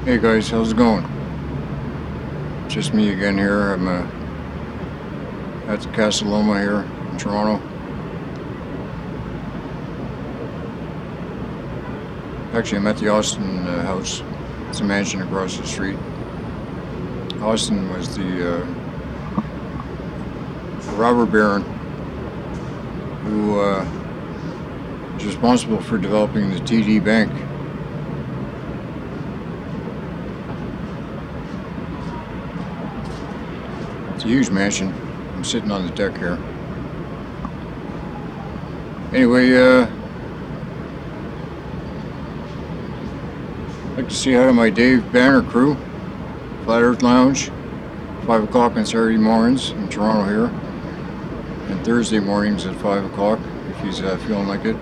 Hey guys, how's it going? Just me again here. I'm at the Casa Loma here in Toronto. Actually, I'm at the Austin house. It's a mansion across the street. Austin was the robber baron who was responsible for developing the TD Bank. It's a huge mansion. I'm sitting on the deck here. Anyway, I'd like to say hi to my Dave Banner crew, Flat Earth Lounge, 5 o'clock on Saturday mornings in Toronto here, and Thursday mornings at 5 o'clock if he's feeling like it.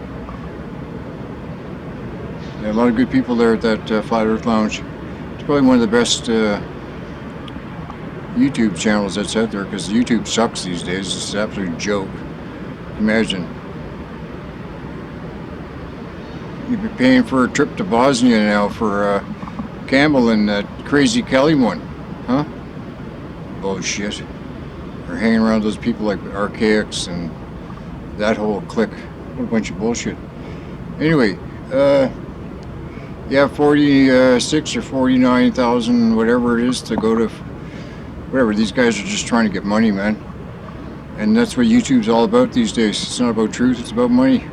Yeah, a lot of good people there at that Flat Earth Lounge. It's probably one of the best YouTube channels that's out there, because YouTube sucks these days. It's an absolute joke. Imagine you'd be paying for a trip to Bosnia now for Campbell and that Crazy Kelly one, huh? Bullshit. Or hanging around those people like Archaics and that whole clique. What a bunch of bullshit. Anyway, yeah, 46 or 49,000, whatever it is, to go to whatever. These guys are just trying to get money, man. And that's what YouTube's all about these days. It's not about truth, it's about money.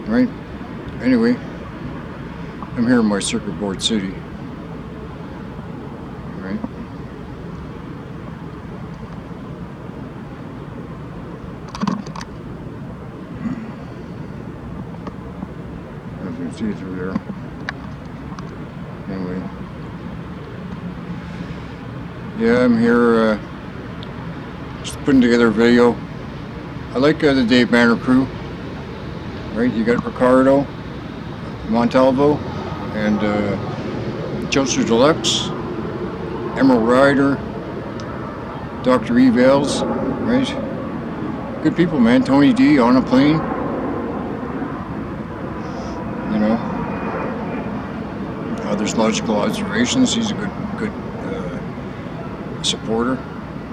Right? Anyway, I'm here in my circuit board city. Right? I don't know if you can see it through there. Anyway. Yeah, I'm here just putting together a video. I like the Dave Banner crew. Right? You got Ricardo, Montalvo, and Chelsea Deluxe, Emerald Rider, Dr. Evales, right? Good people, man. Tony D on a plane. You know. There's Logical Observations. He's a good supporter,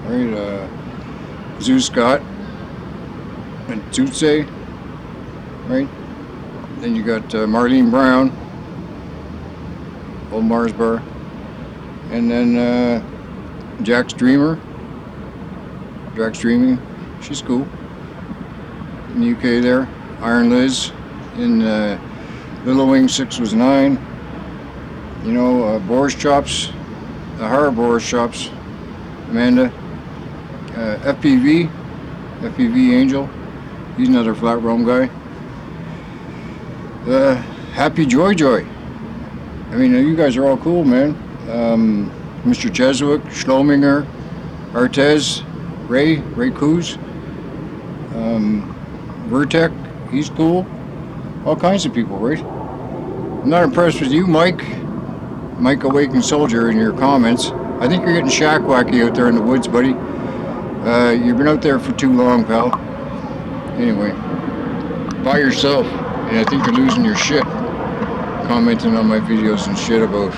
right? Zeus Scott and Tutse, right? Then you got Marlene Brown, Old Mars Bar, and then Jack's Dreamer, Jack's Dreaming. She's cool. In the UK there, Iron Liz in Little Wing 6 was 9. You know, Boris Chops, the Horror Boris Chops, Amanda, FPV Angel, he's another Flat Realm guy. Happy Joy. I mean, you guys are all cool, man. Mr. Jesuit, Schlominger, Artez, Ray Coos, Vertec, he's cool. All kinds of people, right? I'm not impressed with you, Mike Awakened Soldier, in your comments. I think you're getting shack wacky out there in the woods, buddy. You've been out there for too long, pal. Anyway, by yourself, and I think you're losing your shit, commenting on my videos and shit about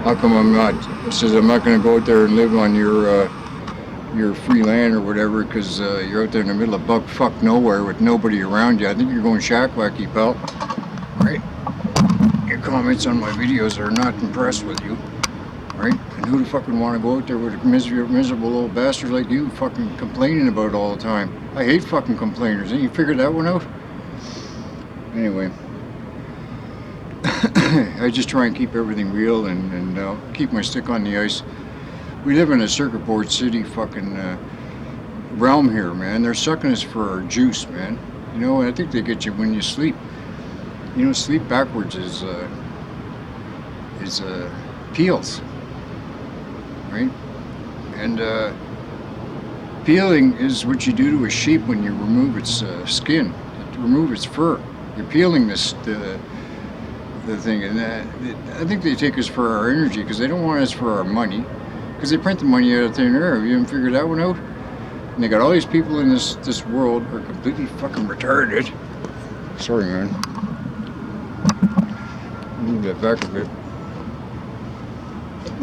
how come I'm not. It says I'm not going to go out there and live on your free land or whatever, because you're out there in the middle of buck nowhere with nobody around you. I think you're going shack wacky, pal. Right? Your comments on my videos are not impressed with you. Right? And who the fuck would want to go out there with a miserable old bastard like you fucking complaining about it all the time? I hate fucking complainers. Ain't you figured that one out? Anyway. I just try and keep everything real and keep my stick on the ice. We live in a circuit board city fucking realm here, man. They're sucking us for our juice, man. You know, I think they get you when you sleep. You know, sleep backwards is peels. Right? And peeling is what you do to a sheep when you remove its skin, to remove its fur. You're peeling the thing, and I think they take us for our energy, because they don't want us for our money, because they print the money out of thin air. Have you even figured that one out? And they got all these people in this world are completely fucking retarded. Sorry, man. Move that back a bit.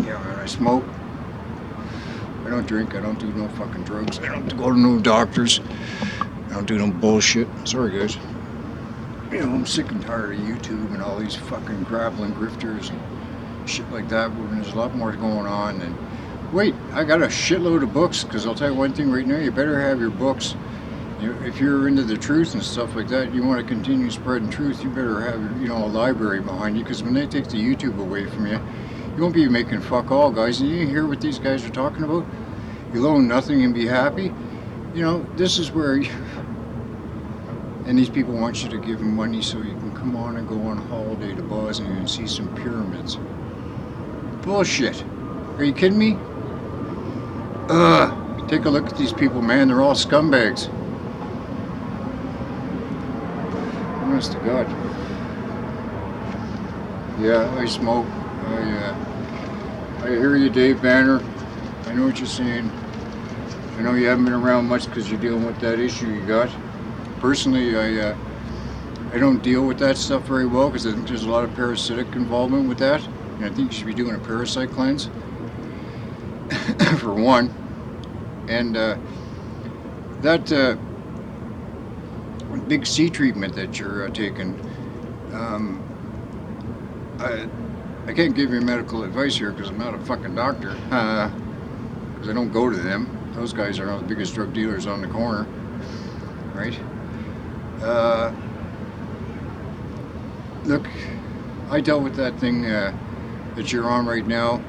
Yeah, man, I smoke. I don't drink. I don't do no fucking drugs. I don't go to no doctors. I don't do no bullshit. Sorry, guys. You know, I'm sick and tired of YouTube and all these fucking grappling grifters and shit like that. When there's a lot more going on. And wait, I got a shitload of books. Because I'll tell you one thing right now. You better have your books. If you're into the truth and stuff like that, you want to continue spreading truth. You better have, you know, a library behind you. Because when they take the YouTube away from you, you won't be making fuck all, guys. And you hear what these guys are talking about? You'll own nothing and be happy. You know, this is where you, and these people want you to give them money so you can come on and go on holiday to Bosnia and see some pyramids. Bullshit. Are you kidding me? Take a look at these people, man. They're all scumbags. Honest to God. Yeah, I smoke. I hear you, Dave Banner. I know what you're saying. I know you haven't been around much because you're dealing with that issue you got. Personally, I don't deal with that stuff very well because I think there's a lot of parasitic involvement with that. And I think you should be doing a parasite cleanse, for one. And that big C treatment that you're taking, I can't give you medical advice here because I'm not a fucking doctor. Because I don't go to them. Those guys are the biggest drug dealers on the corner, right? Look, I dealt with that thing that you're on right now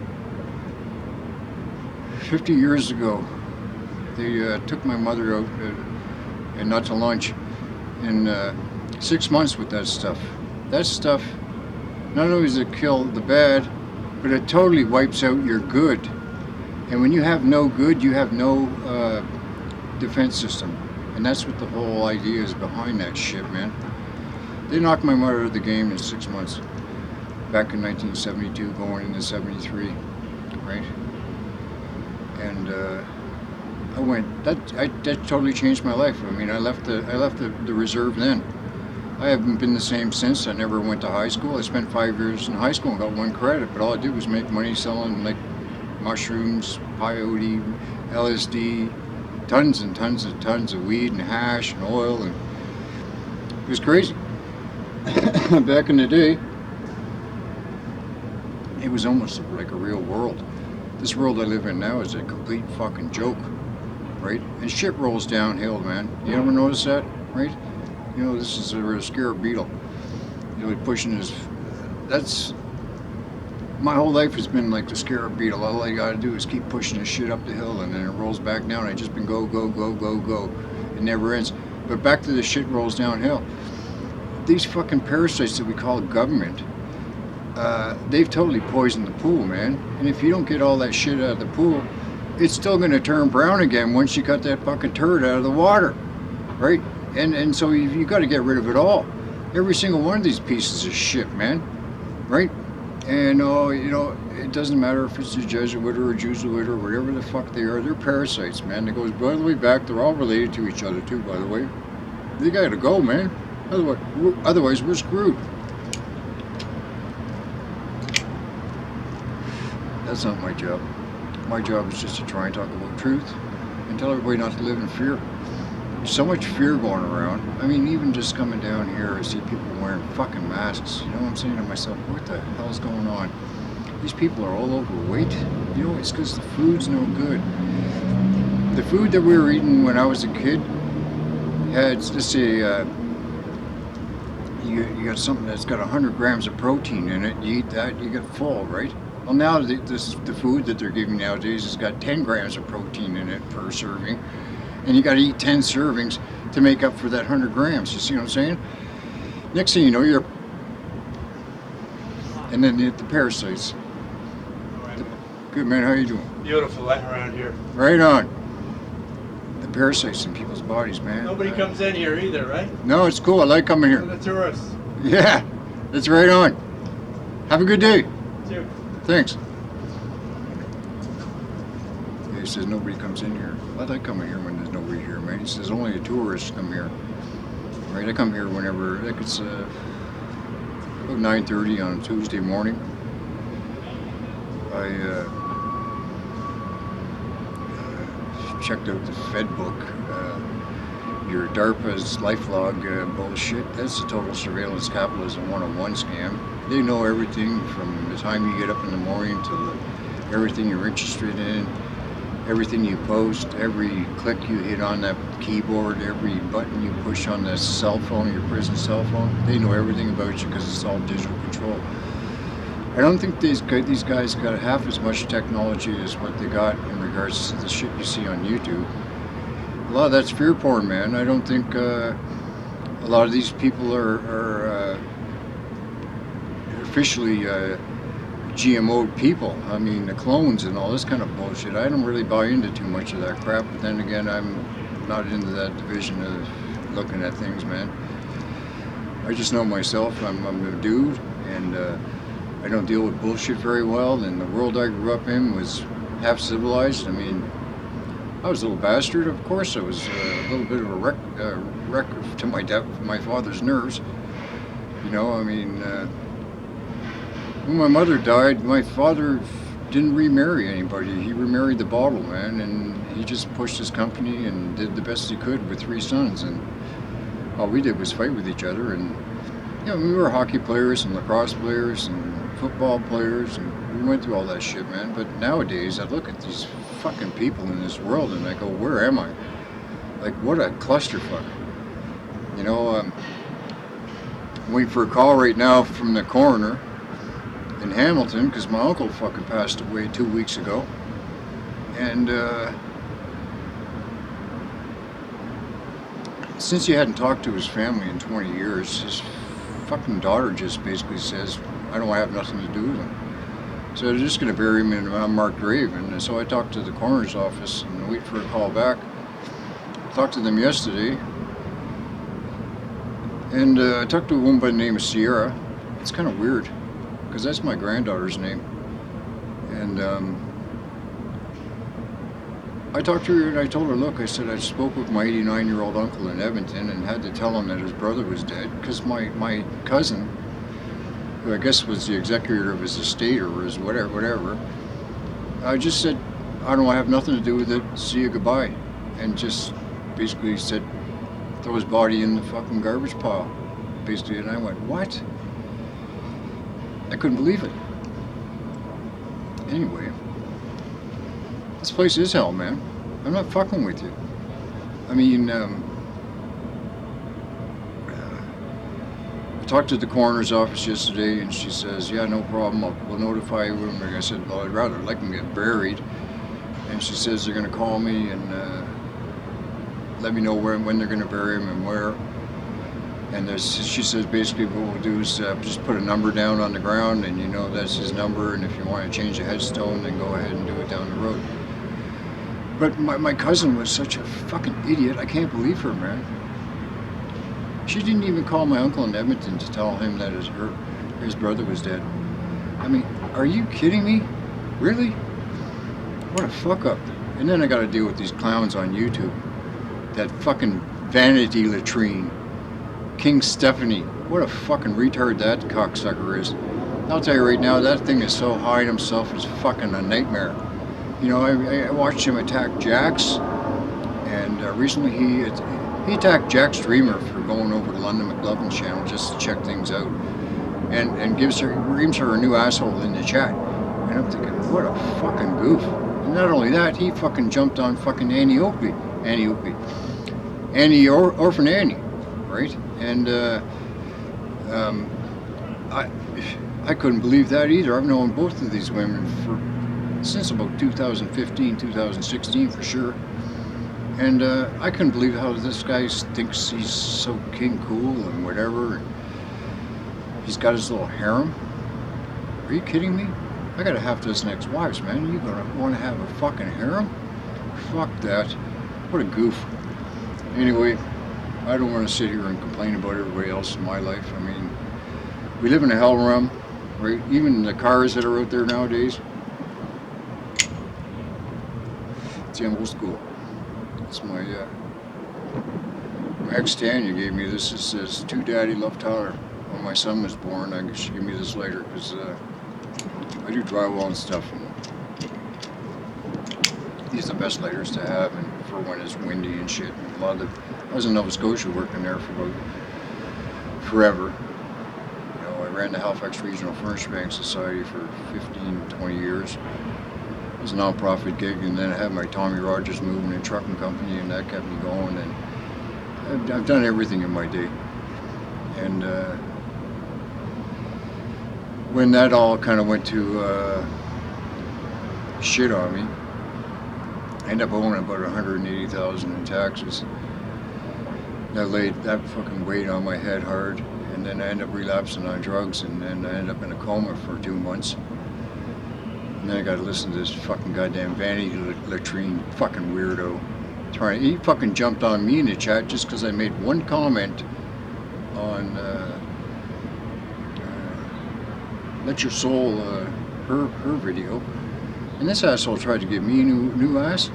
50 years ago. They took my mother out and not to lunch in 6 months with that stuff. That stuff, not only does it kill the bad, but it totally wipes out your good. And when you have no good, you have no defense system. And that's what the whole idea is behind that shit, man. They knocked my mother out of the game in 6 months. Back in 1972, going into 73, right? And that totally changed my life. I mean, I left the reserve then. I haven't been the same since. I never went to high school. I spent 5 years in high school and got 1 credit, but all I did was make money selling like mushrooms, peyote, LSD, tons and tons of weed and hash and oil, and it was crazy. Back in the day, it was almost like a real world. This world I live in now is a complete fucking joke, right? And shit rolls downhill, man. You ever notice that, right? You know, this is a scarab beetle. You know, pushing his. That's. My whole life has been like the scarab beetle. All I gotta do is keep pushing this shit up the hill, and then it rolls back down. I just been go. It never ends. But back to the shit rolls downhill. These fucking parasites that we call government, they've totally poisoned the pool, man. And if you don't get all that shit out of the pool, it's still gonna turn brown again once you cut that fucking turd out of the water, right? And so you got to get rid of it all. Every single one of these pieces of shit, man, right? And you know, it doesn't matter if it's a Jesuit or a Jesuit or whatever the fuck they are. They're parasites, man. It goes all the way back. They're all related to each other too, by the way. They got to go, man. Otherwise, we're screwed. That's not my job. My job is just to try and talk about truth and tell everybody not to live in fear. So much fear going around. I mean, even just coming down here, I see people wearing fucking masks. You know what I'm saying to myself? What the hell's going on? These people are all overweight. You know, it's because the food's no good. The food that we were eating when I was a kid had, let's say, you got something that's got 100 grams of protein in it. You eat that, you get full, right? Well, now the food that they're giving nowadays has got 10 grams of protein in it per serving. And you got to eat 10 servings to make up for that 100 grams. You see what I'm saying? Next thing you know, and then the parasites. Good, man. How you doing? Beautiful light around here. Right on. The parasites in people's bodies, man. Nobody comes in here either, right? No, it's cool. I like coming here. The tourists. Yeah, that's right on. Have a good day. Too. Thanks. He says nobody comes in here. I like coming here when there's nobody here, man. He says only a tourist come here. Right? I come here whenever, like it's about 9:30 on a Tuesday morning. I checked out the Fed book. Your DARPA's LifeLog bullshit. That's a total surveillance capitalism 101 scam. They know everything from the time you get up in the morning to everything you're interested in, everything you post, every click you hit on that keyboard, every button you push on that cell phone, your prison cell phone. They know everything about you because it's all digital control. I don't think these guys got half as much technology as what they got in regards to the shit you see on YouTube. A lot of that's fear porn, man. I don't think a lot of these people are officially GMO'd people. I mean, the clones and all this kind of bullshit. I don't really buy into too much of that crap, but then again, I'm not into that division of looking at things, man. I just know myself. I'm a dude, and I don't deal with bullshit very well, and the world I grew up in was half civilized. I mean, I was a little bastard. Of course, I was a little bit of a wreck to my father's nerves. You know, I mean, when my mother died, my father didn't remarry anybody. He remarried the bottle, man, and he just pushed his company and did the best he could with 3 sons. And all we did was fight with each other. And you know, we were hockey players and lacrosse players and football players, and we went through all that shit, man. But nowadays, I look at these fucking people in this world and I go, where am I? Like, what a clusterfuck. You know, I'm waiting for a call right now from the coroner in Hamilton because my uncle fucking passed away 2 weeks ago. And since he hadn't talked to his family in 20 years, his fucking daughter just basically says, I don't have nothing to do with him. So they're just going to bury him in an unmarked grave. And so I talked to the coroner's office and wait for a call back. Talked to them yesterday. And I talked to a woman by the name of Sierra. It's kind of weird, because that's my granddaughter's name. And I talked to her and I told her, look, I said I spoke with my 89-year-old uncle in Edmonton and had to tell him that his brother was dead, because my cousin, who I guess was the executor of his estate or his whatever, I just said, I don't have nothing to do with it, see you, goodbye. And just basically said, throw his body in the fucking garbage pile, basically. And I went, what? I couldn't believe it. Anyway, this place is hell, man. I'm not fucking with you. I mean, I talked to the coroner's office yesterday, and she says, yeah, no problem, we'll notify you. And I said, well, I'd rather like him get buried. And she says they're going to call me and let me know when they're going to bury him and where. And she says basically what we'll do is just put a number down on the ground, and you know that's his number, and if you want to change the headstone, then go ahead and do it down the road. But my cousin was such a fucking idiot. I can't believe her, man. She didn't even call my uncle in Edmonton to tell him that his brother was dead. I mean, are you kidding me? Really? What a fuck up. And then I got to deal with these clowns on YouTube. That fucking vanity latrine. King Stephanie. What a fucking retard that cocksucker is. I'll tell you right now, that thing is so high in himself, it's fucking a nightmare. You know, I watched him attack Jax, and recently he attacked Jax Dreamer for going over to London McLovin's channel just to check things out, and reams her a new asshole in the chat. And I'm thinking, what a fucking goof. And not only that, he fucking jumped on fucking Orphan Annie, right? And I couldn't believe that either. I've known both of these women since about 2015, 2016 for sure. And I couldn't believe how this guy thinks he's so king cool and whatever. And he's got his little harem. Are you kidding me? I gotta have this next wives, man. You gonna want to have a fucking harem? Fuck that. What a goof. Anyway, I don't want to sit here and complain about everybody else in my life. I mean, we live in a hell realm, right? Even the cars that are out there nowadays. See, I'm old school. It's my ex-Tanya gave me this. It says, to Daddy, love Tyler. when my son was born. I should give me this lighter because I do drywall and stuff. And these are the best lighters to have, and for when it's windy and shit. And I was in Nova Scotia working there for about forever. You know, I ran the Halifax Regional Furniture Bank Society for 15, 20 years. It was a non-profit gig, and then I had my Tommy Rodgers moving and trucking company, and that kept me going. And I've done everything in my day. And when that all kind of went to shit on me, I ended up owing about $180,000 in taxes. That laid that fucking weight on my head hard, and then I ended up relapsing on drugs, and then I ended up in a coma for 2 months. And then I got to listen to this fucking goddamn vanity latrine fucking weirdo. He fucking jumped on me in the chat just because I made one comment on Let Your Soul, her video. And this asshole tried to give me a new ass.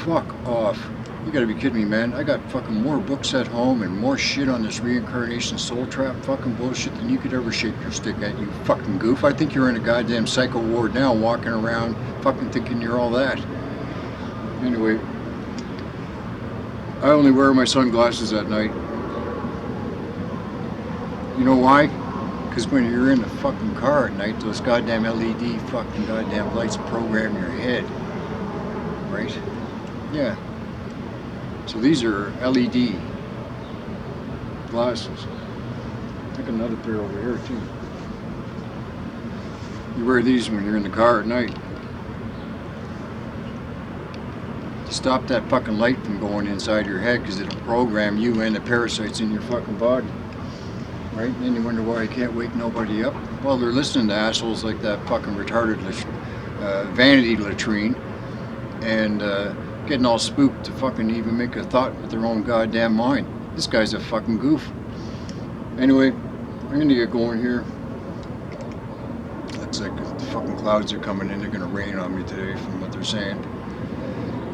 Fuck off. You gotta be kidding me, man. I got fucking more books at home and more shit on this reincarnation soul trap fucking bullshit than you could ever shake your stick at, you fucking goof. I think you're in a goddamn psycho ward now, walking around fucking thinking you're all that. Anyway, I only wear my sunglasses at night. You know why? Because when you're in the fucking car at night, those goddamn LED fucking goddamn lights program your head. Right? Yeah. So these are LED glasses. I think another pair over here too. You wear these when you're in the car at night. To stop that fucking light from going inside your head, because it'll program you and the parasites in your fucking body. Right? And then you wonder why you can't wake nobody up. Well, they're listening to assholes like that fucking retarded vanity latrine, and getting all spooked to fucking even make a thought with their own goddamn mind. This guy's a fucking goof. Anyway, I'm gonna get going here. Looks like the fucking clouds are coming in. They're gonna rain on me today from what they're saying.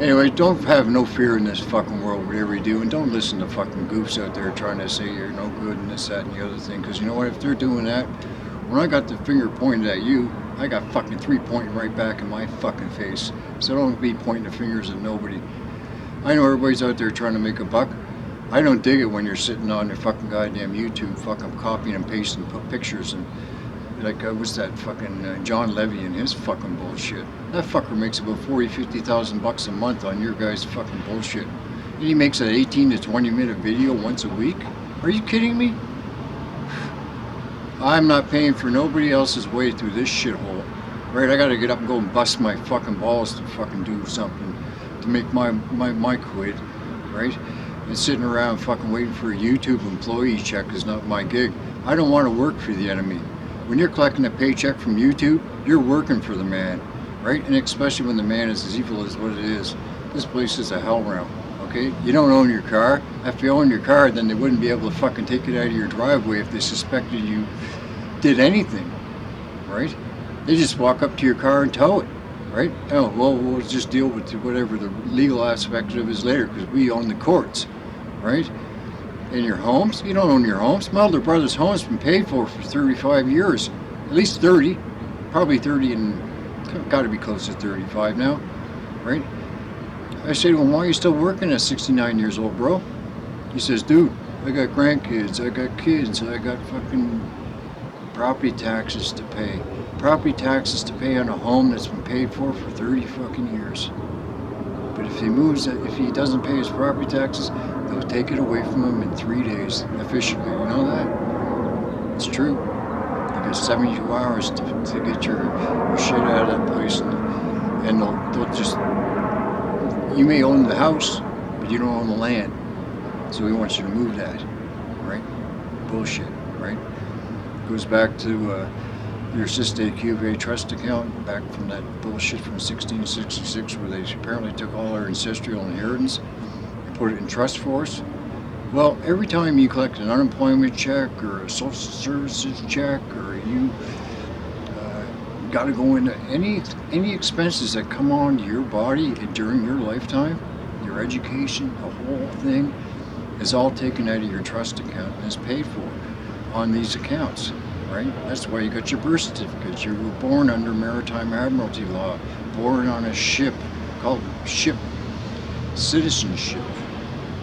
Anyway, don't have no fear in this fucking world, whatever you do, and don't listen to fucking goofs out there trying to say you're no good and this, that, and the other thing, because you know what, if they're doing that, when I got the finger pointed at you, I got fucking 3 pointing right back in my fucking face. So don't be pointing the fingers at nobody. I know everybody's out there trying to make a buck. I don't dig it when you're sitting on your fucking goddamn YouTube fucking copying and pasting pictures and like what's that fucking John Levy and his fucking bullshit. That fucker makes about $40,000-$50,000 a month on your guys' fucking bullshit. And he makes an 18 to 20 minute video once a week? Are you kidding me? I'm not paying for nobody else's way through this shithole. Right, I gotta get up and go and bust my fucking balls to fucking do something to make my quid, right? And sitting around fucking waiting for a YouTube employee check is not my gig. I don't want to work for the enemy. When you're collecting a paycheck from YouTube, you're working for the man, right? And especially when the man is as evil as what it is. This place is a hell realm, okay? You don't own your car. If you own your car, then they wouldn't be able to fucking take it out of your driveway if they suspected you did anything, right? They just walk up to your car and tow it, right? Oh, well, we'll just deal with whatever the legal aspect of it is later, because we own the courts, right? And your homes, you don't own your homes. My older brother's home's been paid for 35 years, at least 30, probably 30 and got to be close to 35 now, right? I say to him, why are you still working at 69 years old, bro? He says, dude, I got grandkids, I got kids, I got fucking property taxes to pay. Property taxes to pay on a home that's been paid for 30 fucking years. But if he doesn't pay his property taxes, they'll take it away from him in 3 days, officially. You know that? It's true. You got 72 hours to get your shit out of that place, and they'll just. You may own the house, but you don't own the land. So he wants you to move that, right? Bullshit, right? Goes back to your Siste QVA trust account, back from that bullshit from 1666, where they apparently took all our ancestral inheritance and put it in trust for us. Well, every time you collect an unemployment check or a social services check, or you got to go into any expenses that come on to your body during your lifetime, your education, the whole thing is all taken out of your trust account and is paid for. on these accounts, right? That's why you got your birth certificates. You were born under maritime admiralty law, born on a ship called ship citizenship,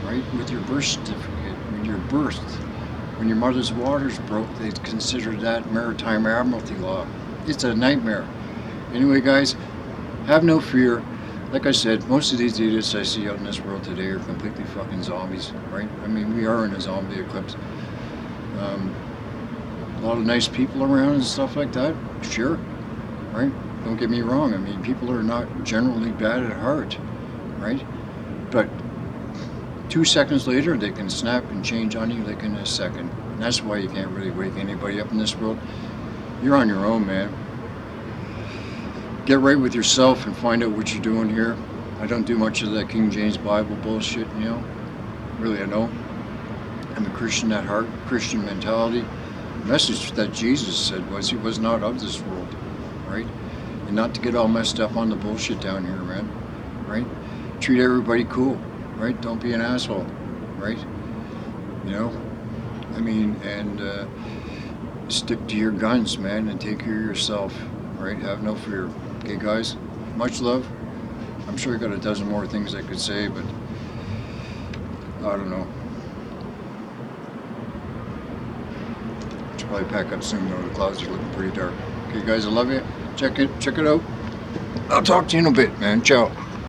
right? With your birth certificate, when you're birthed. When your mother's waters broke, they considered that maritime admiralty law. It's a nightmare. Anyway, guys, have no fear. Like I said, most of these idiots I see out in this world today are completely fucking zombies, right? I mean, we are in a zombie eclipse. A lot of nice people around and stuff like that, sure, right? Don't get me wrong. I mean, people are not generally bad at heart, right? But 2 seconds later, they can snap and change on you like in a second. And that's why you can't really wake anybody up in this world. You're on your own, man. Get right with yourself and find out what you're doing here. I don't do much of that King James Bible bullshit, you know. Really, I don't. I'm a Christian at heart, Christian mentality. The message that Jesus said was he was not of this world, right? And not to get all messed up on the bullshit down here, man, right? Treat everybody cool, right? Don't be an asshole, right? You know, I mean, and stick to your guns, man, and take care of yourself, right? Have no fear. Okay, guys, much love. I'm sure I got a dozen more things I could say, but I don't know. Should probably pack up soon though. The clouds are looking pretty dark. Okay, guys, I love you. Check it out. I'll talk to you in a bit, man. Ciao.